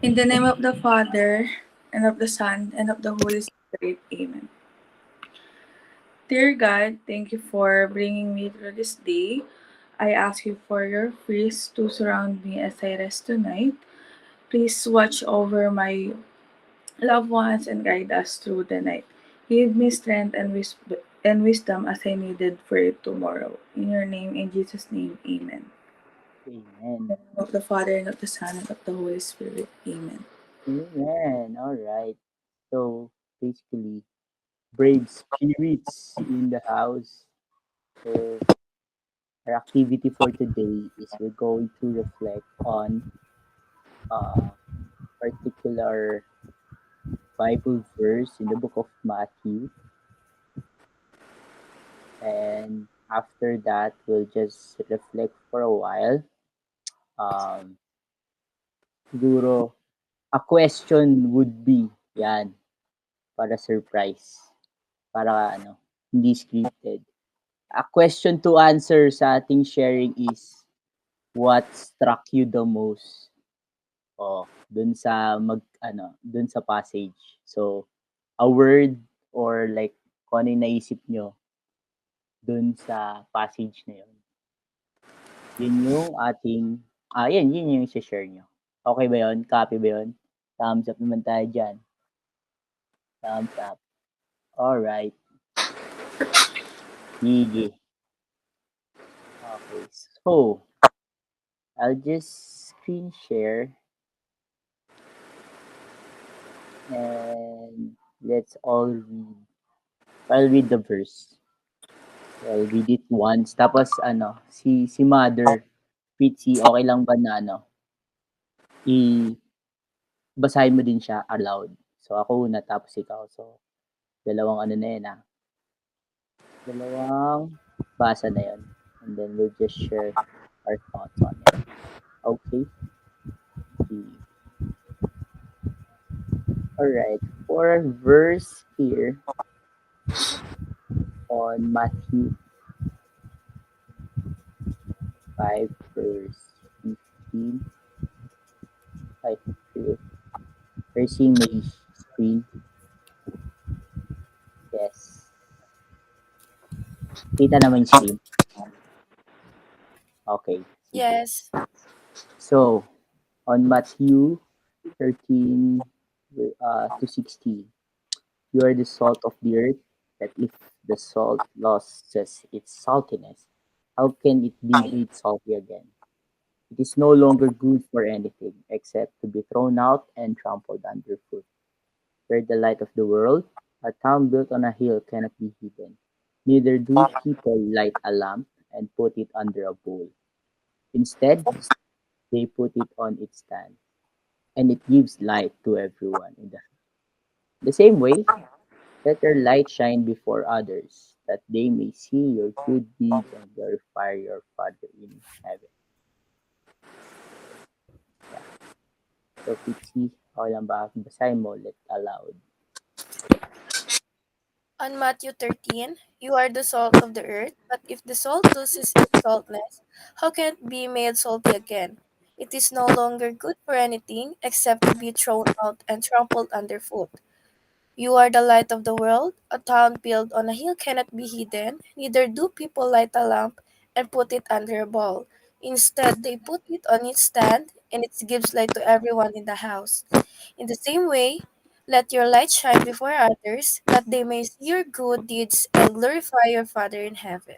In the name of the Father, and of the Son, and of the Holy Spirit. Amen. Dear God, thank you for bringing me through this day. I ask you for your peace to surround me as I rest tonight. Please watch over my loved ones and guide us through the night. Give me strength and wisdom as I needed for it tomorrow. In your name, in Jesus' name, amen. Amen. In the name of the Father, and of the Son, and of the Holy Spirit. Amen. Amen. All right. So basically, brave spirits in the house. So our activity for today is we're going to reflect on a particular Bible verse in the book of Matthew, and after that, we'll just reflect for a while. Um, Siguro, a question would be, yan, para surprise. Para ano, hindi scripted. A question to answer sa ating sharing is, what struck you the most? O, dun sa passage. So, a word or like kung ano yung naisip nyo dun sa passage na yun. Yun yung ating, yun yung share nyo. Okay ba yun? Copy ba yun? Thumbs up naman tayo dyan. Thumbs up. Alright. Sige. Okay. So, I'll just screen share and let's all read. I'll read the verse. I'll read it once. Tapos si Mother Fitzy, okay lang ba na basahin mo din siya aloud. So ako una tapos ikaw. So dalawang ano na yun Dalawang basa na yun. And then we'll just share our thoughts on it. Okay? See. Alright. For our verse here on Matthew 5 verse 15. 5 verse. Are you seeing my screen? Yes. Kita naman yung screen. Okay. Sige. Yes. So, on Matthew 13 to 16, you are the salt of the earth, that if the salt loses its saltiness, how can it be made salty again? It is no longer good for anything except to be thrown out and trampled underfoot. You are the light of the world. A town built on a hill cannot be hidden. Neither do people light a lamp and put it under a bowl. Instead, they put it on its stand, and it gives light to everyone in the house. The same way, let your light shine before others, that they may see your good deeds and glorify your Father in heaven. Yeah. So, Pixie, okay lang ba? Basahin mo ulit aloud. On Matthew 13, you are the salt of the earth, but if the salt loses its saltness, how can it be made salty again? It is no longer good for anything except to be thrown out and trampled underfoot. You are the light of the world. A town built on a hill cannot be hidden, neither do people light a lamp and put it under a bowl. Instead, they put it on its stand, and it gives light to everyone in the house. In the same way, let your light shine before others, that they may see your good deeds and glorify your Father in heaven.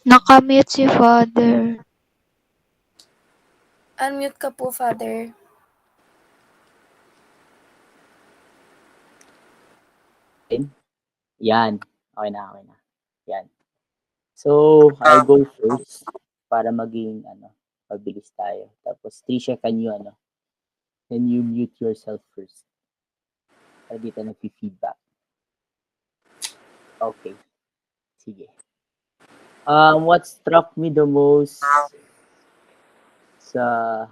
Nakamute si Father. Unmute ka po, Father. Yan. Okay na, okay na. Yan. So, I'll go first para maging mabilis tayo. Tapos, Trisha, can you mute yourself first? Para dito nag-feedback. Okay. Sige. What struck me the most sa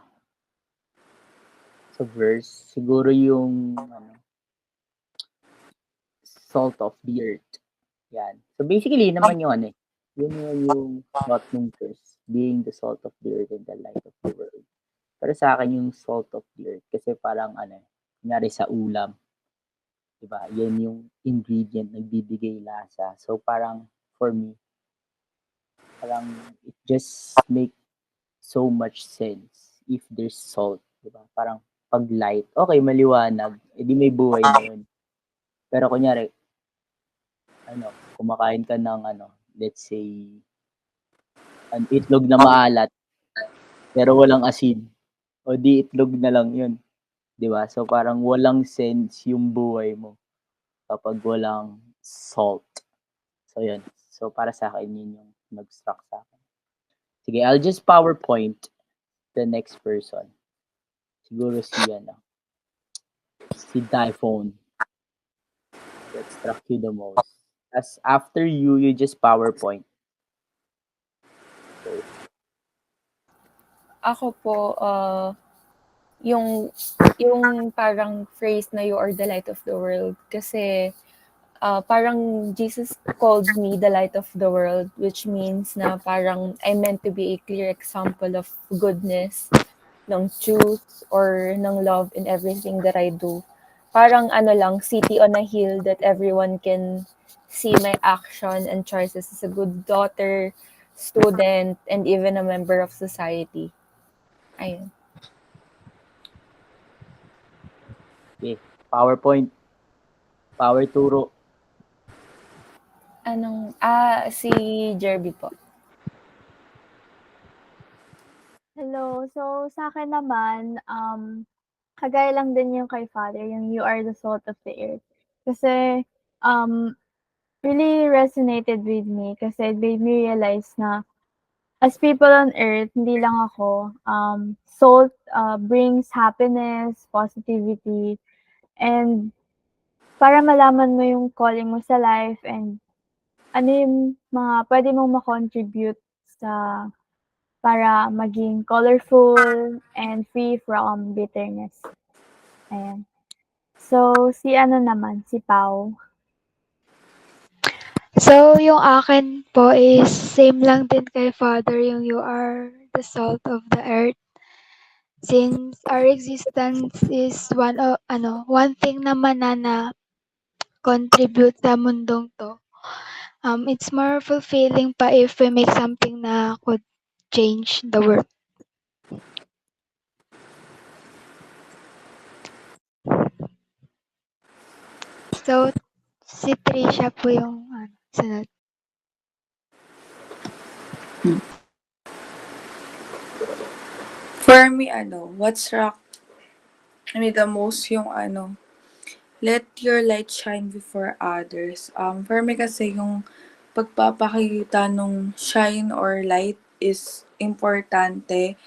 verse, siguro yung salt of the earth. Yan. So basically, yun naman yung ano eh. Yun yung thought nung verse, being the salt of the earth and the light of the world. Pero sa akin yung salt of the earth kasi parang ano, kunyari sa ulam, 'di ba? Yan yung ingredient nagbibigay lasa. So parang for me, parang it just make so much sense if there's salt, 'di ba? Parang pag light, okay, maliwanag, edi may buhay na yun. Pero kunyari, ano, kumakain ka ng ano, let's say, an itlog na maalat, pero walang asin, o di itlog na lang yun, 'di ba? So parang walang sense yung buhay mo kapag walang salt. So yun. So para sa akin yun yung nag-struck sa akin. Sige, I'll just PowerPoint the next person. Siguro si ano, si Typhoon that struck you the most. As after you, you just PowerPoint. Go. Ako po, yung parang phrase na you are the light of the world kasi parang Jesus called me the light of the world, which means na parang I meant to be a clear example of goodness, ng truth, or ng love in everything that I do. Parang ano lang, city on a hill that everyone can see my action and choices as a good daughter, student, and even a member of society. Ayun. Okay. PowerPoint. Power turo. Si Jerby po. Hello. So, sa akin naman, kagaya lang din yung kay Father, yung "You are the salt of the earth." Kasi, really resonated with me kasi it made me realize na as people on earth, hindi lang ako, salt, brings happiness, positivity, and para malaman mo yung calling mo sa life and ano yung mga puwede mong ma-contribute sa para maging colorful and free from bitterness. Ayan. So, si ano naman, si Pau. So, yung akin po is same lang din kay Father, yung you are the salt of the earth. Since our existence is one thing naman na contribute sa mundong 'to, it's more fulfilling pa if we make something na could change the world. So, si Trisha po yung sunod. For me, what struck me the most yung let your light shine before others. For me kasi yung pagpapakita nung shine or light is importante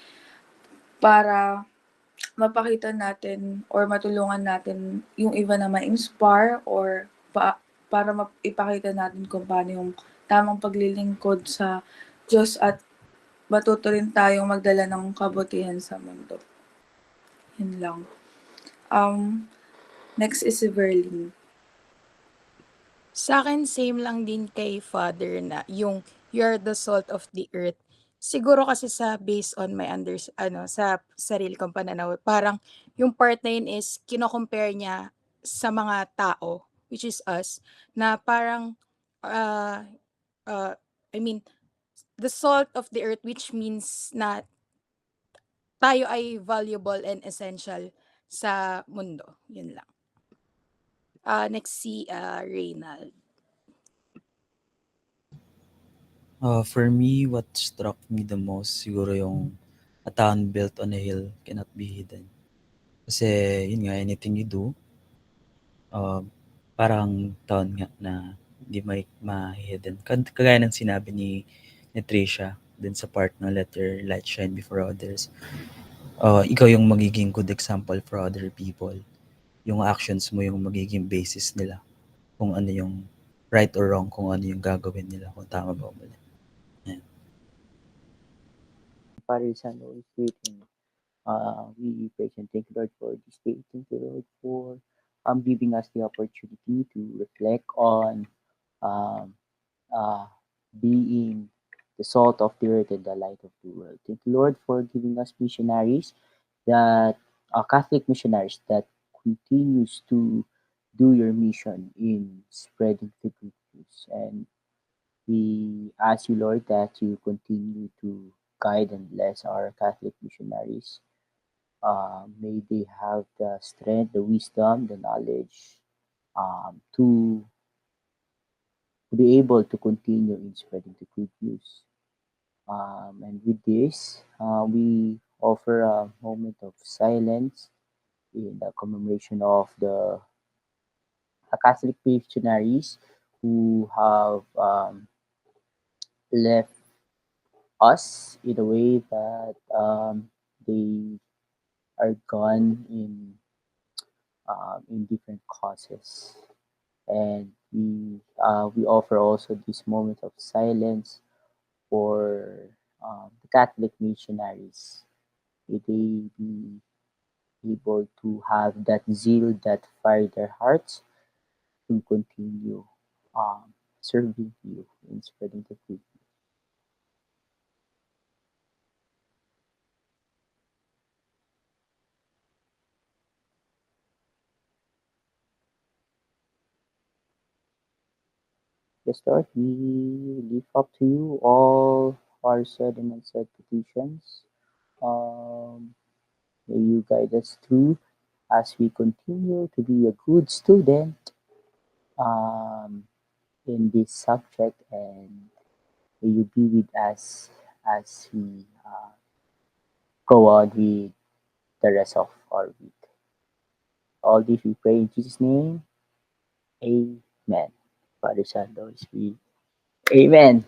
para mapakita natin or matulungan natin yung iba na ma-inspire or para ipakita natin kung paano yung tamang paglilingkod sa Diyos at matuto rin tayong magdala ng kabutihan sa mundo. Yun lang. Next is si Verlene. Sa akin, same lang din kay Father na yung "You're the salt of the earth." Siguro kasi sa based on my sa sarili kong pananaw, parang yung part na yun is kino-compare niya sa mga tao, which is us, na parang, ah, I mean, the salt of the earth, which means na tayo ay valuable and essential sa mundo, yun lang. Next si, Reynald. For me, what struck me the most siguro yung "A town built on a hill cannot be hidden." Kasi yun nga, anything you do, parang town nga na hindi ma-hidden. Kagaya ng sinabi ni Trisha dun sa part na "Let your light shine before others." Ikaw yung magiging good example for other people. Yung actions mo yung magiging basis nila kung ano yung right or wrong, kung ano yung gagawin nila, kung tama ba o mali. Comparison is waiting. We praise and thank you, Lord, for this day. Thank you, Lord, for giving us the opportunity to reflect on um, uh, being the salt of the earth and the light of the world. Thank you, Lord, for giving us missionaries that Catholic missionaries that continues to do your mission in spreading the good news. And we ask you, Lord, that you continue to guide and bless our Catholic missionaries. May they have the strength, the wisdom, the knowledge to be able to continue in spreading the good news. And with this, we offer a moment of silence in the commemoration of the Catholic missionaries who have left us in a way that they are gone in different causes. And we offer also this moment of silence for the Catholic missionaries. May they be able to have that zeal that fire their hearts to continue serving you in spreading the good. Yes, Lord, we lift up to you all our said and unsaid petitions. Um, May you guide us through as we continue to be a good student in this subject, and may you be with us as we go on with the rest of our week. All this we pray in Jesus' name. Amen. Father, Son, Holy Spirit. Amen.